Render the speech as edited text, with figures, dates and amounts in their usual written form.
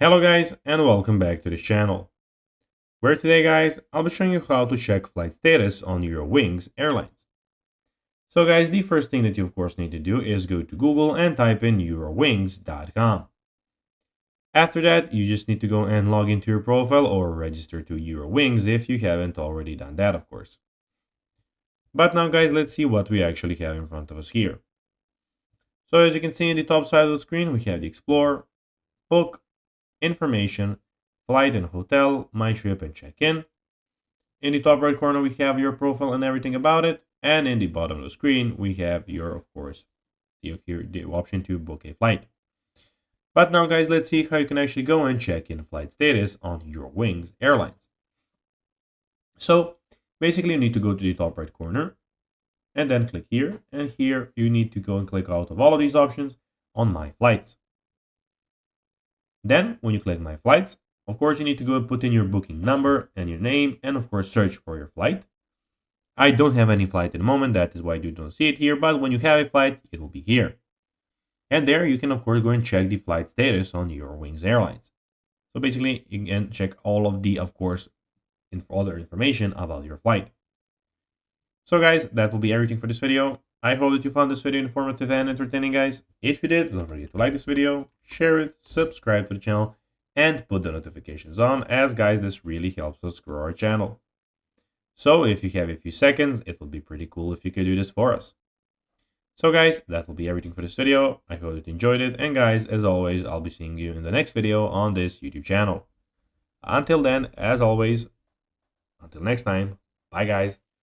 Hello guys and welcome back to this channel, where today guys I'll be showing you how to check flight status on Eurowings Airlines. So guys, the first thing that you of course need to do is go to Google and type in eurowings.com. After that, you just need to go and log into your profile or register to Eurowings if you haven't already done that, of course. But now guys, let's see what we actually have in front of us here. So as you can see in the top side of the screen, we have the Explore, Book, Information, Flight and Hotel, My Trip and Check-in. In the top right corner, we have your profile and everything about it. And in the bottom of the screen, we have your, of course, the option to book a flight. But now, guys, let's see how you can actually go and check in flight status on Eurowings Airlines. So basically, you need to go to the top right corner and then click here. And here, you need to go and click out of all of these options on My Flights. Then, when you click My Flights, of course, you need to go and put in your booking number and your name and, of course, search for your flight. I don't have any flight at the moment, that is why you don't see it here, but when you have a flight, it will be here. And there you can, of course, go and check the flight status on Eurowings Airlines. So basically, you can check all of the, of course, other information about your flight. So guys, that will be everything for this video. I hope that you found this video informative and entertaining, guys. If you did, don't forget to like this video, share it, subscribe to the channel, and put the notifications on, as guys, this really helps us grow our channel. So if you have a few seconds, it will be pretty cool if you could do this for us. So guys, that will be everything for this video. I hope that you enjoyed it, and guys, as always, I'll be seeing you in the next video on this YouTube channel. Until then, as always, until next time, bye guys.